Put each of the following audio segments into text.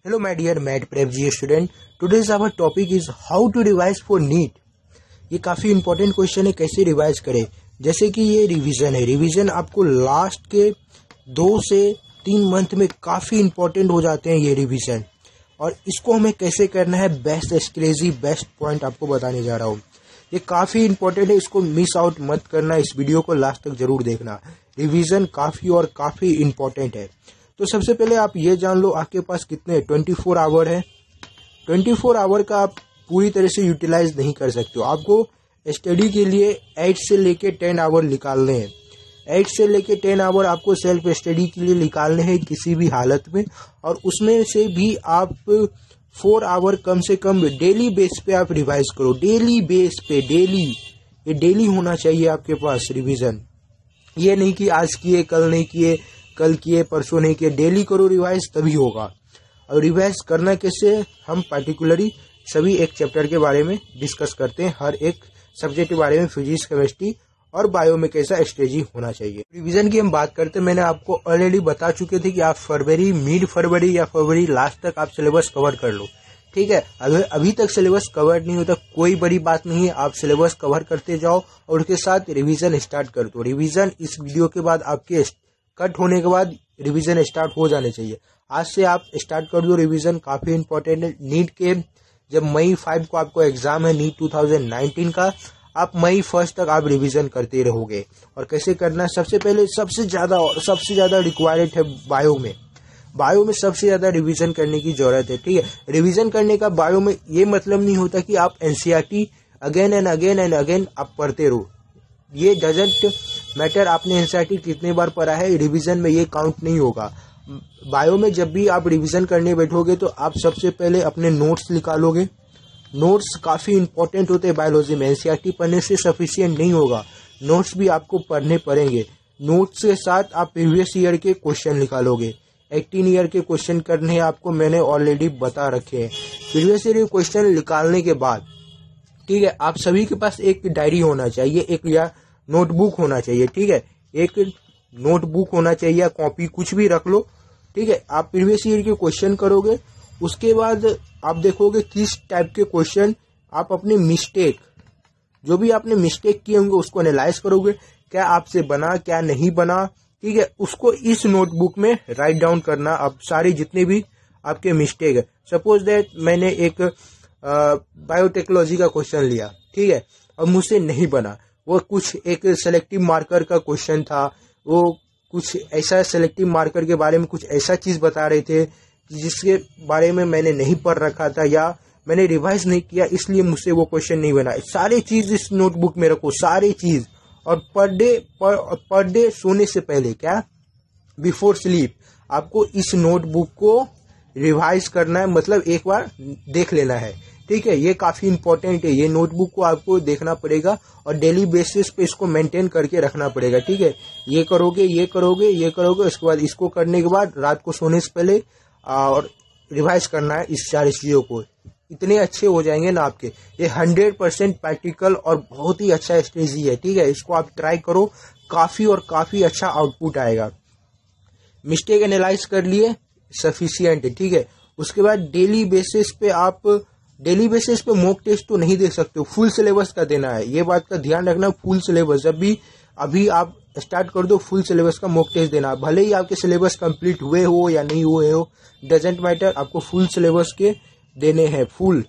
Hello my dear Math Prep GA student. Today's our topic is how to revise for NEET. ये काफ़ी important question है, कैसे revise करें। जैसे कि ये रिवीजन है, रिवीजन आपको लास्ट के 2 से 3 मंथ में काफ़ी इंपॉर्टेंट हो जाते हैं ये रिवीजन, और इसको हमें कैसे करना है बेस्ट स्ट्रेटजी बेस्ट पॉइंट आपको बताने जा रहा हूँ। ये काफ़ी इंपॉर्टेंट है, इसको मिस आउट मत करना, इस वीडियो को लास्ट तक जरूर देखना। रिवीजन काफ़ी इंपॉर्टेंट है। तो सबसे पहले आप ये जान लो आपके पास कितने 24 आवर है। 24 आवर का आप पूरी तरह से यूटिलाइज नहीं कर सकते हो। आपको स्टडी के लिए 8 से लेके 10 आवर निकालने हैं। 8 से लेके 10 आवर आपको सेल्फ स्टडी के लिए निकालने हैं किसी भी हालत में, और उसमें से भी आप 4 आवर कम से कम डेली बेस पे आप रिवाइज करो। डेली बेस पे, ये डेली होना चाहिए आपके पास रिवीजन। ये नहीं कि आज किए कल नहीं किए, कल किए परसों नहीं किए, डेली करो रिवाइज, तभी होगा। और रिवाइज करना कैसे, हम पार्टिकुलरली सभी एक चैप्टर के बारे में डिस्कस करते हैं। हर एक सब्जेक्ट के बारे में, फिजिक्स, केमिस्ट्री और बायो में कैसा स्ट्रेटजी होना चाहिए। रिवीजन की हम बात करते हैं, मैंने आपको ऑलरेडी बता चुके थे कि आप मिड फरवरी या फरवरी लास्ट तक आप सिलेबस कवर कर लो। ठीक है, अभी तक सिलेबस कवर नहीं होता, कोई बड़ी बात नहीं है, आप सिलेबस कवर करते जाओ और उसके साथ रिवीजन स्टार्ट कर दो। रिवीजन इस वीडियो के बाद आपके कट होने के बाद रिवीजन स्टार्ट हो जाने चाहिए। आज से आप स्टार्ट कर दो रिवीजन, काफी इंपॉर्टेंट है। नीट के जब मई 5 को आपको एग्जाम है नीट 2019 का, आप मई 1 तक आप रिवीजन करते रहोगे। और कैसे करना है, सबसे पहले सबसे ज्यादा रिक्वायर्ड है बायो में सबसे ज्यादा रिवीजन करने की जरूरत है। ठीक है, रिवीजन करने का बायो में ये मतलब नहीं होता कि आप एनसीईआरटी अगेन एंड अगेन आप पढ़ते रहो। ये डजंट मैटर आपने एनसीईआरटी कितने बार पढ़ा है, रिवीजन में ये काउंट नहीं होगा। बायो में जब भी आप रिवीजन करने बैठोगे तो आप सबसे पहले अपने नोट्स निकालोगे। नोट्स काफी इंपॉर्टेंट होते हैं बायोलॉजी में, एनसीईआरटी पढ़ने से सफिशिएंट नहीं होगा, नोट्स भी आपको पढ़ने पड़ेंगे। नोट्स के साथ आप प्रीवियस ईयर के क्वेश्चन निकालोगे। 18 ईयर के क्वेश्चन करने हैं आपको, मैंने ऑलरेडी बता रखे हैं। प्रीवियस ईयर के क्वेश्चन निकालने के बाद, ठीक है, आप सभी के पास एक डायरी होना चाहिए, एक या नोटबुक होना चाहिए। ठीक है, एक नोटबुक होना चाहिए या कॉपी, कुछ भी रख लो। ठीक है, आप प्रीवियस ईयर के क्वेश्चन करोगे, उसके बाद आप देखोगे किस टाइप के क्वेश्चन आप अपने मिस्टेक, जो भी आपने मिस्टेक किए होंगे उसको एनालाइज करोगे, क्या आपसे बना क्या नहीं बना। ठीक है, उसको इस नोटबुक में राइट डाउन करना, आप सारे जितने भी आपके मिस्टेक है। सपोज दैट मैंने एक बायोटेक्नोलॉजी का क्वेश्चन लिया, ठीक है, और मुझसे नहीं बना, वो कुछ एक सेलेक्टिव मार्कर का क्वेश्चन था, वो कुछ ऐसा सेलेक्टिव मार्कर के बारे में कुछ ऐसा चीज बता रहे थे जिसके बारे में मैंने नहीं पढ़ रखा था या मैंने रिवाइज नहीं किया, इसलिए मुझसे वो क्वेश्चन नहीं बना। सारी चीज इस नोटबुक में रखो, सारी चीज। और पर डे सोने से पहले, क्या बिफोर स्लीप, आपको इस नोटबुक को रिवाइज करना है, मतलब एक बार देख लेना है। ठीक है, ये काफी इंपॉर्टेंट है, ये नोटबुक को आपको देखना पड़ेगा और डेली बेसिस पे इसको मेंटेन करके रखना पड़ेगा। ठीक है, ये करोगे, उसके बाद इसको करने के बाद रात को सोने से पहले और रिवाइज करना है इस सारी चीजों को। इतने अच्छे हो जाएंगे ना आपके, ये 100% प्रैक्टिकल और बहुत ही अच्छा स्ट्रेटजी है। ठीक है, इसको आप ट्राई करो, काफी अच्छा आउटपुट आएगा। मिस्टेक एनालाइज कर लिए, सफिशिएंट है। ठीक है, उसके बाद डेली बेसिस पे मॉक टेस्ट तो नहीं दे सकते हो, फुल सिलेबस का देना है, ये बात का ध्यान रखना। फुल सिलेबस जब भी अभी आप स्टार्ट कर दो, फुल सिलेबस का मॉक टेस्ट देना, भले ही आपके सिलेबस कंप्लीट हुए हो या नहीं हुए हो, डजेंट मैटर, आपको फुल सिलेबस के देने हैं, फुल।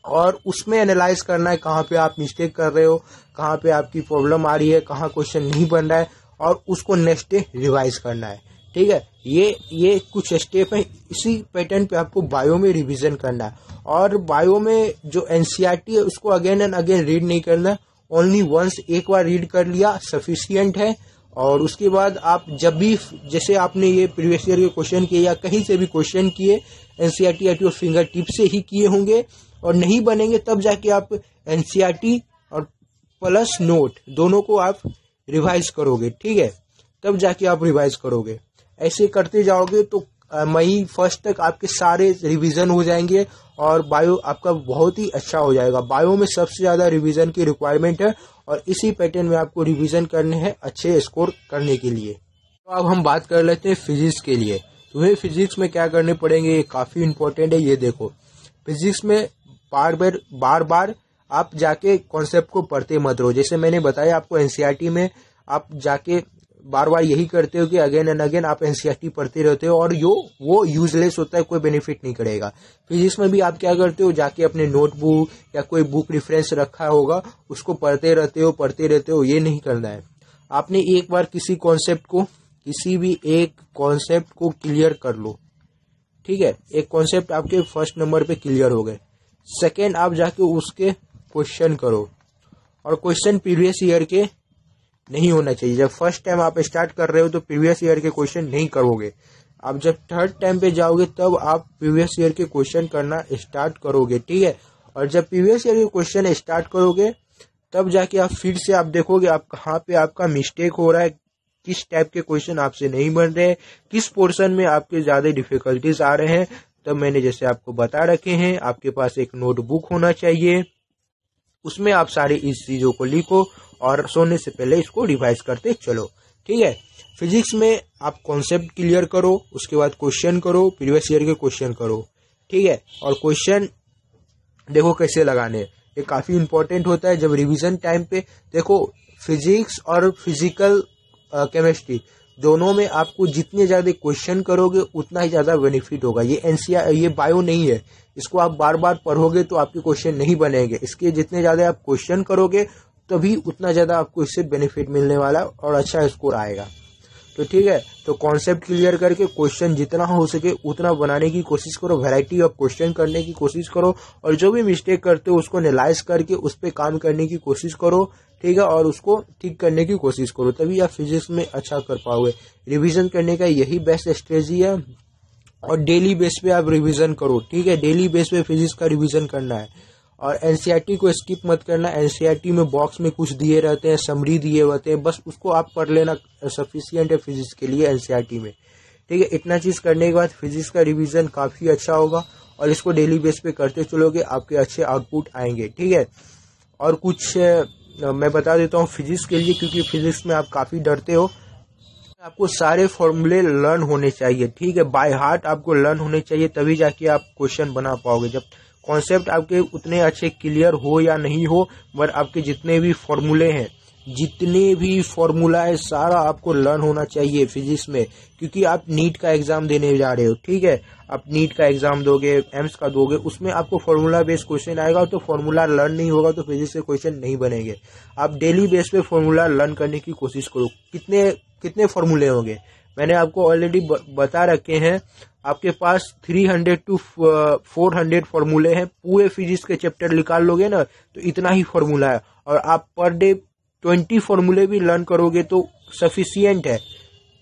और उसमें एनालाइज करना है कहाँ पे आप मिस्टेक कर रहे हो, कहाँ पे आपकी प्रॉब्लम आ रही है, कहाँ क्वेश्चन नहीं बन रहा है, और उसको नेक्स्ट डे रिवाइज करना है। ठीक है, ये कुछ स्टेप है, इसी पैटर्न पे आपको बायो में रिवीजन करना है। और बायो में जो एनसीईआरटी है उसको अगेन एंड अगेन रीड नहीं करना, ओनली वंस, एक बार रीड कर लिया सफिशिएंट है। और उसके बाद आप जब भी, जैसे आपने ये प्रीवियस ईयर के क्वेश्चन किए या कहीं से भी क्वेश्चन किए, NCERT at your finger tip से ही किए होंगे, और नहीं बनेंगे तब जाके आप एनसीईआरटी और प्लस नोट दोनों को आप रिवाइज करोगे। ठीक है, तब जाके आप रिवाइज करोगे। ऐसे करते जाओगे तो मई 1 तक आपके सारे रिवीजन हो जाएंगे और बायो आपका बहुत ही अच्छा हो जाएगा। बायो में सबसे ज्यादा रिवीजन की रिक्वायरमेंट है और इसी पैटर्न में आपको रिवीजन करने हैं अच्छे स्कोर करने के लिए। तो अब हम बात कर लेते हैं फिजिक्स के लिए। तुम्हें फिजिक्स में क्या करने पड़ेंगे, ये काफी इंपॉर्टेंट है। ये देखो, फिजिक्स में बार बार आप जाके कॉन्सेप्ट को पढ़ते मत रहो। जैसे मैंने बताया आपको, एनसीईआरटी में आप जाके बार बार यही करते हो कि अगेन एंड अगेन आप एनसीईआरटी पढ़ते रहते हो, और वो यूजलेस होता है, कोई बेनिफिट नहीं करेगा। फिजिक्स में भी आप क्या करते हो, जाके अपने नोटबुक या कोई बुक रेफरेंस रखा होगा उसको पढ़ते रहते हो। ये नहीं करना है। आपने एक बार किसी भी एक कॉन्सेप्ट को क्लियर कर लो, ठीक है। एक कॉन्सेप्ट आपके फर्स्ट नंबर पे क्लियर हो गए। सेकेंड, आप जाके उसके क्वेश्चन करो, और क्वेश्चन प्रीवियस ईयर के नहीं होना चाहिए। जब फर्स्ट टाइम आप स्टार्ट कर रहे हो तो प्रीवियस ईयर के क्वेश्चन नहीं करोगे। आप जब थर्ड टाइम पे जाओगे तब आप प्रीवियस ईयर के क्वेश्चन करना स्टार्ट करोगे, ठीक है। और जब प्रीवियस ईयर के क्वेश्चन स्टार्ट करोगे तब जाके आप फिर से आप देखोगे आप कहाँ पे आपका मिस्टेक हो रहा है, किस टाइप के क्वेश्चन आपसे नहीं बन रहे, किस पोर्शन में आपके ज्यादा डिफिकल्टीज आ रहे हैं। तब मैंने जैसे आपको बता रखे हैं, आपके पास एक नोटबुक होना चाहिए, उसमें आप सारी इस चीजों को लिखो और सोने से पहले इसको रिवाइज करते चलो, ठीक है। फिजिक्स में आप कॉन्सेप्ट क्लियर करो, उसके बाद क्वेश्चन करो, प्रीवियस ईयर के क्वेश्चन करो, ठीक है। और क्वेश्चन देखो कैसे लगाने, ये काफी इंपॉर्टेंट होता है। जब रिवीजन टाइम पे देखो, फिजिक्स और फिजिकल केमिस्ट्री दोनों में आपको जितने ज्यादा क्वेश्चन करोगे उतना ही ज्यादा बेनिफिट होगा। ये बायो नहीं है, इसको आप बार बार पढ़ोगे तो आपके क्वेश्चन नहीं बनेंगे। इसके जितने ज्यादा आप क्वेश्चन करोगे तभी उतना ज्यादा आपको इससे बेनिफिट मिलने वाला और अच्छा स्कोर आएगा। तो ठीक है, तो कॉन्सेप्ट क्लियर करके क्वेश्चन जितना हो सके उतना बनाने की कोशिश करो, वैरायटी ऑफ क्वेश्चन करने की कोशिश करो, और जो भी मिस्टेक करते हो उसको एनालाइज करके उस पर काम करने की कोशिश करो, ठीक है। और उसको ठीक करने की कोशिश करो, तभी आप फिजिक्स में अच्छा कर पाओगे। रिवीजन करने का यही बेस्ट स्ट्रेटजी है, और डेली बेस पे आप रिवीजन करो, ठीक है। डेली बेस पे फिजिक्स का रिवीजन करना है, और एनसीईआरटी को स्किप मत करना। एनसीईआरटी में बॉक्स में कुछ दिए रहते हैं, समरी दिए होते हैं, बस उसको आप पढ़ लेना, सफिशिएंट है फिजिक्स के लिए एनसीईआरटी में, ठीक है। इतना चीज करने के बाद फिजिक्स का रिवीजन काफी अच्छा होगा, और इसको डेली बेस पे करते चलोगे, आपके अच्छे आउटपुट आएंगे, ठीक है। और कुछ मैं बता देता हूँ फिजिक्स के लिए, क्योंकि फिजिक्स में आप काफी डरते हो। आपको सारे फॉर्मूले लर्न होने चाहिए, ठीक है। बाय हार्ट आपको लर्न होने चाहिए, तभी जाके आप क्वेश्चन बना पाओगे। जब कॉन्सेप्ट आपके उतने अच्छे क्लियर हो या नहीं हो, बट आपके जितने भी फॉर्मूले हैं, जितने भी फॉर्मूला है, सारा आपको लर्न होना चाहिए फिजिक्स में, क्योंकि आप नीट का एग्जाम देने जा रहे हो, ठीक है। आप नीट का एग्जाम दोगे, एम्स का दोगे, उसमें आपको फॉर्मूला बेस्ड क्वेश्चन आएगा, तो फॉर्मूला लर्न नहीं होगा तो फिजिक्स के क्वेश्चन नहीं बनेंगे। आप डेली बेस पे फॉर्मूला लर्न करने की कोशिश करो। कितने फॉर्मूले होंगे मैंने आपको ऑलरेडी बता रखे हैं। आपके पास 300 to 400 फॉर्मूले हैं। पूरे फिजिक्स के चैप्टर निकाल लोगे ना तो इतना ही फॉर्मूला है, और आप पर डे 20 फॉर्मूले भी लर्न करोगे तो सफिशियंट है।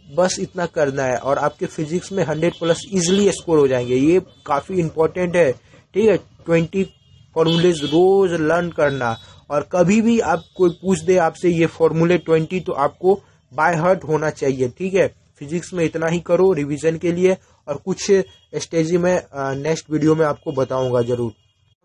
बस इतना करना है, और आपके फिजिक्स में 100+ इजिली स्कोर हो जाएंगे। ये काफी इंपॉर्टेंट है, ठीक है। 20 फॉर्मूलेज रोज लर्न करना, और कभी भी आप कोई पूछ दे आपसे ये फॉर्मूले 20, तो आपको बाय हार्ट होना चाहिए, ठीक है। फिजिक्स में इतना ही करो रिवीजन के लिए, और कुछ स्टेज में नेक्स्ट वीडियो में आपको बताऊंगा जरूर।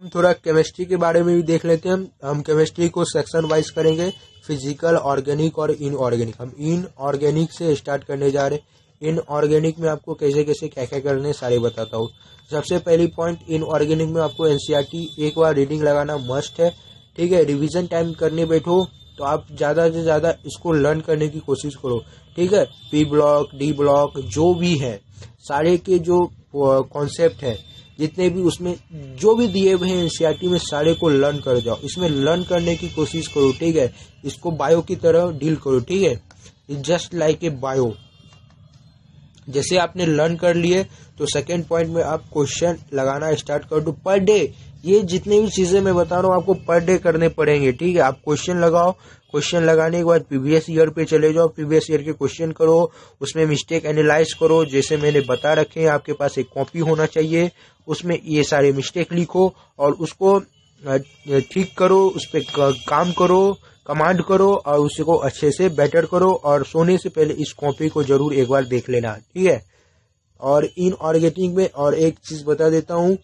हम थोड़ा केमिस्ट्री के बारे में भी देख लेते हैं। हम केमिस्ट्री को सेक्शन वाइज करेंगे, फिजिकल, ऑर्गेनिक और इनऑर्गेनिक। हम इनऑर्गेनिक से स्टार्ट करने जा रहे हैं। इनऑर्गेनिक में आपको कैसे कैसे क्या क्या करने सारे बताता हूँ। सबसे पहली पॉइंट, इनऑर्गेनिक में आपको एनसीईआरटी एक बार रीडिंग लगाना मस्ट है, ठीक है। रिवीजन टाइम करने बैठो तो आप ज्यादा से ज्यादा इसको लर्न करने की कोशिश करो, ठीक है। पी ब्लॉक, डी ब्लॉक जो भी है, सारे के जो कॉन्सेप्ट है, जितने भी उसमें जो भी दिए हुए हैं एनसीईआरटी में, सारे को लर्न कर जाओ। इसमें लर्न करने की कोशिश करो, ठीक है। इसको बायो की तरह डील करो, ठीक है। Just like a bio. जैसे आपने लर्न कर लिए तो सेकेंड पॉइंट में आप क्वेश्चन लगाना स्टार्ट कर दो पर डे। ये जितने भी चीजें मैं बता रहा हूँ आपको पर डे करने पड़ेंगे, ठीक है। आप क्वेश्चन लगाओ, क्वेश्चन लगाने के बाद प्रीवियस ईयर पे चले जाओ, प्रीवियस ईयर के क्वेश्चन करो, उसमें मिस्टेक एनालाइज करो। जैसे मैंने बता रखे हैं, आपके पास एक कॉपी होना चाहिए, उसमें ये सारे मिस्टेक लिखो और उसको ठीक करो, उस पर काम करो, कमांड करो, और उसको अच्छे से बेटर करो। और सोने से पहले इस कॉपी को जरूर एक बार देख लेना, ठीक है। और इनऑर्गेनिक में और एक चीज बता देता हूँ,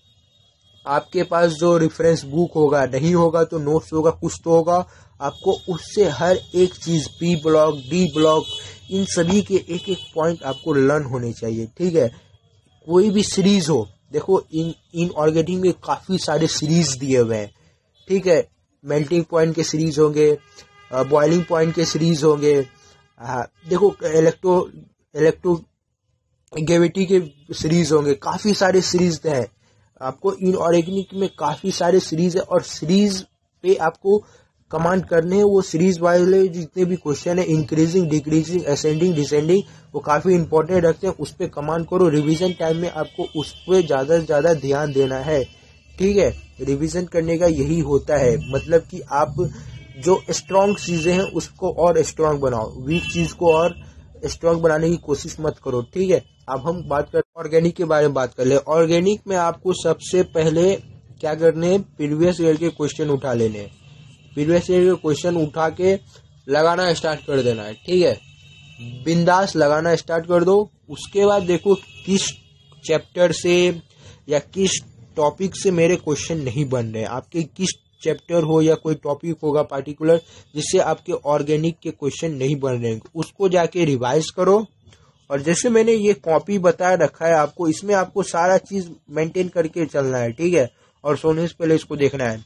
आपके पास जो रेफरेंस बुक होगा, नहीं होगा तो नोट्स होगा, कुछ तो होगा, आपको उससे हर एक चीज, पी ब्लॉक, डी ब्लॉक, इन सभी के एक एक पॉइंट आपको लर्न होने चाहिए, ठीक है। कोई भी सीरीज हो, देखो इन ऑर्गेनिक में काफी सारे सीरीज दिए हुए हैं, ठीक है। मेल्टिंग पॉइंट के सीरीज होंगे, बॉइलिंग पॉइंट के सीरीज होंगे, देखो इलेक्ट्रो ग्रेविटी के सीरीज होंगे, काफी सारे सीरीज हैं आपको। इन ऑर्गेनिक में काफी सारे सीरीज है और सीरीज पे आपको कमांड करने हैं। वो सीरीज वाले जितने भी क्वेश्चन है, इंक्रीजिंग, डिक्रीजिंग, असेंडिंग, डिसेंडिंग, वो काफी इंपॉर्टेंट रखते हैं। उस पर कमांड करो। रिवीजन टाइम में आपको उस पर ज्यादा से ज्यादा ध्यान देना है, ठीक है। रिवीजन करने का यही होता है, मतलब कि आप जो स्ट्रॉन्ग चीजें हैं उसको और स्ट्रॉन्ग बनाओ, वीक चीज को और स्ट्रॉन्ग बनाने की कोशिश मत करो, ठीक है। अब हम बात कर ऑर्गेनिक के बारे में बात कर ले। ऑर्गेनिक में आपको सबसे पहले क्या करने हैं, प्रीवियस ईयर के क्वेश्चन उठा लेने हैं। प्रीवियस ईयर के क्वेश्चन उठा के लगाना स्टार्ट कर देना है, ठीक है। बिंदास लगाना स्टार्ट कर दो। उसके बाद देखो किस चैप्टर से या किस टॉपिक से मेरे क्वेश्चन नहीं बन रहे, आपके किस चैप्टर हो या कोई टॉपिक होगा पार्टिकुलर जिससे आपके ऑर्गेनिक के क्वेश्चन नहीं बन रहे हैं, उसको जाके रिवाइज करो। और जैसे मैंने ये कॉपी बताया रखा है आपको, इसमें आपको सारा चीज मेंटेन करके चलना है, ठीक है। और सोने से पहले इसको देखना है,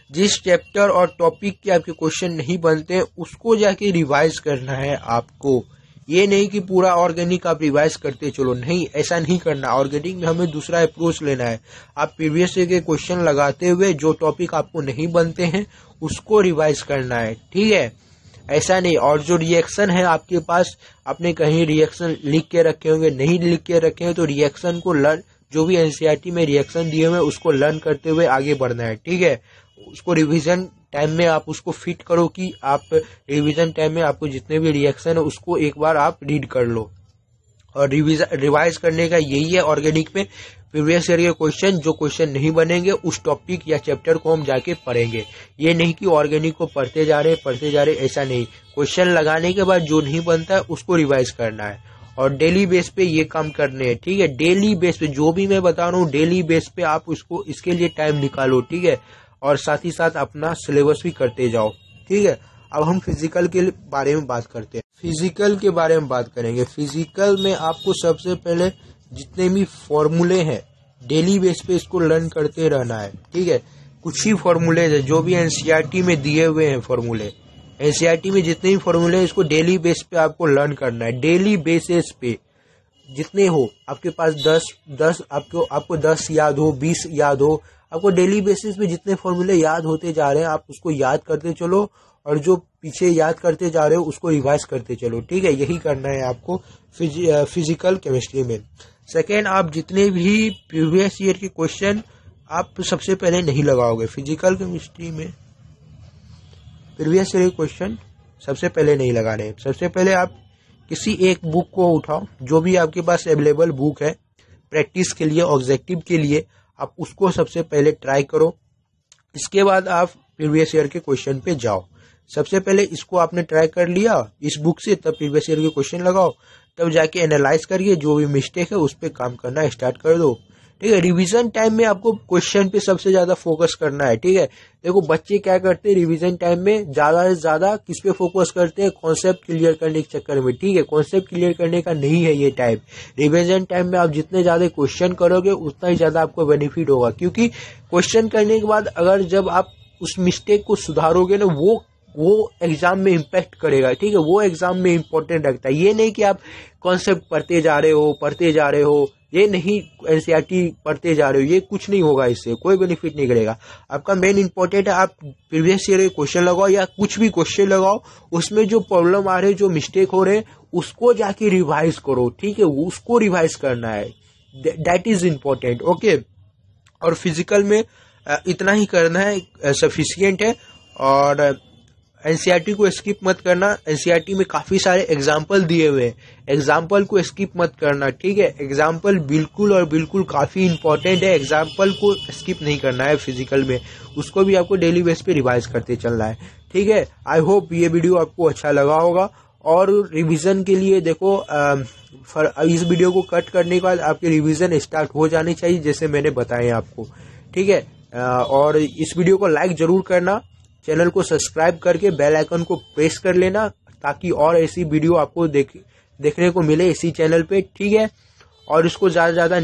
जिस चैप्टर और टॉपिक के आपके क्वेश्चन नहीं बनते हैं उसको जाके रिवाइज करना है आपको। ये नहीं कि पूरा ऑर्गेनिक आप रिवाइज करते चलो, नहीं, ऐसा नहीं करना। ऑर्गेनिक में हमें दूसरा अप्रोच लेना है। आप प्रीवियस ईयर के क्वेश्चन लगाते हुए जो टॉपिक आपको नहीं बनते हैं उसको रिवाइज करना है, ठीक है। ऐसा नहीं। और जो रिएक्शन है आपके पास, आपने कहीं रिएक्शन लिख के रखे होंगे, नहीं लिख के रखे हैं तो रिएक्शन को लर्न, जो भी एनसीईआरटी में रिएक्शन दिए हुए उसको लर्न करते हुए आगे बढ़ना है, ठीक है। उसको रिवीजन टाइम में आप उसको फिट करो कि आप रिवीजन टाइम में आपको जितने भी रिएक्शन है उसको एक बार आप रीड कर लो। और रिवाइज करने का यही है ऑर्गेनिक में, प्रीवियस ईयर के क्वेश्चन जो क्वेश्चन नहीं बनेंगे उस टॉपिक या चैप्टर को हम जाके पढ़ेंगे। ये नहीं कि ऑर्गेनिक को पढ़ते जा रहे, ऐसा नहीं। क्वेश्चन लगाने के बाद जो नहीं बनता है उसको रिवाइज करना है और डेली बेस पे ये काम करने हैं, ठीक है। डेली बेस पे जो भी मैं बता रहा हूँ, डेली बेस पे आप उसको इसके लिए टाइम निकालो, ठीक है। और साथ ही साथ अपना सिलेबस भी करते जाओ, ठीक है। अब हम फिजिकल के बारे में बात करते हैं। फिजिकल के बारे में बात करेंगे। फिजिकल में आपको सबसे पहले जितने भी फॉर्मूले हैं डेली बेस पे इसको लर्न करते रहना है, ठीक है। कुछ ही फॉर्मूले है जो भी एनसीईआरटी में दिए हुए हैं फॉर्मूले, एनसीईआरटी में जितने भी फॉर्मूले हैं इसको डेली बेस पे आपको लर्न करना है। डेली बेसिस पे जितने हो आपके पास 10 आपको 10 याद हो, 20 याद हो, आपको डेली बेसिस पे जितने फॉर्मूले याद होते जा रहे हैं आप उसको याद करते चलो और जो पीछे याद करते जा रहे हो उसको रिवाइज करते चलो, ठीक है। यही करना है आपको फिजिकल केमिस्ट्री में। सेकेंड, आप जितने भी प्रीवियस ईयर के क्वेश्चन आप सबसे पहले नहीं लगाओगे फिजिकल केमिस्ट्री में। प्रीवियस ईयर के क्वेश्चन सबसे पहले नहीं लगाने। सबसे पहले आप किसी एक बुक को उठाओ, जो भी आपके पास अवेलेबल बुक है प्रैक्टिस के लिए, ऑब्जेक्टिव के लिए, आप उसको सबसे पहले ट्राई करो। इसके बाद आप प्रीवियस ईयर के क्वेश्चन पे जाओ। सबसे पहले इसको आपने ट्राई कर लिया इस बुक से, तब प्रीवियस ईयर के क्वेश्चन लगाओ, तब जाके एनालाइज करिए, जो भी मिस्टेक है उस पर काम करना स्टार्ट कर दो, ठीक है। रिवीजन टाइम में आपको क्वेश्चन पे सबसे ज्यादा फोकस करना है, ठीक है। देखो बच्चे क्या करते हैं रिवीजन टाइम में, ज्यादा से ज्यादा किस पे फोकस करते हैं, कॉन्सेप्ट क्लियर करने के चक्कर में, ठीक है। कॉन्सेप्ट क्लियर करने का नहीं है ये टाइम। रिवीजन टाइम में आप जितने ज्यादा क्वेश्चन करोगे उतना ही ज्यादा आपको बेनिफिट होगा, क्योंकि क्वेश्चन करने के बाद अगर जब आप उस मिस्टेक को सुधारोगे ना, वो एग्जाम में इम्पैक्ट करेगा, ठीक है। वो एग्जाम में इंपॉर्टेंट रखता है। ये नहीं कि आप कॉन्सेप्ट पढ़ते जा रहे हो, ये नहीं एनसीईआरटी पढ़ते जा रहे हो, ये कुछ नहीं होगा, इससे कोई बेनिफिट नहीं करेगा। आपका मेन इंपॉर्टेंट है आप प्रीवियस ईयर के क्वेश्चन लगाओ या कुछ भी क्वेश्चन लगाओ, उसमें जो प्रॉब्लम आ रहे हैं, जो मिस्टेक हो रहे हैं उसको जाके रिवाइज करो, ठीक है। उसको रिवाइज करना है, दैट इज इम्पोर्टेंट, ओके। और फिजिकल में इतना ही करना है, सफिशिएंट है। और एनसीईआरटी को स्किप मत करना। एनसीईआरटी में काफी सारे एग्जाम्पल दिए हुए हैं, एग्जाम्पल को स्किप मत करना, ठीक है। एग्जाम्पल बिल्कुल और बिल्कुल काफी इंपॉर्टेंट है, एग्जाम्पल को स्किप नहीं करना है फिजिकल में, उसको भी आपको डेली बेस पे रिवाइज करते चलना है, ठीक है। आई होप ये वीडियो आपको अच्छा लगा होगा। और रिवीजन के लिए देखो, इस वीडियो को कट करने के बाद आपके रिवीजन स्टार्ट हो जानी चाहिए, जैसे मैंने बताया आपको, ठीक है। और इस वीडियो को लाइक जरूर करना, चैनल को सब्सक्राइब करके बेल आइकन को प्रेस कर लेना, ताकि और ऐसी वीडियो आपको देखने को मिले इसी चैनल पे, ठीक है। और इसको ज़्यादा से ज़्यादा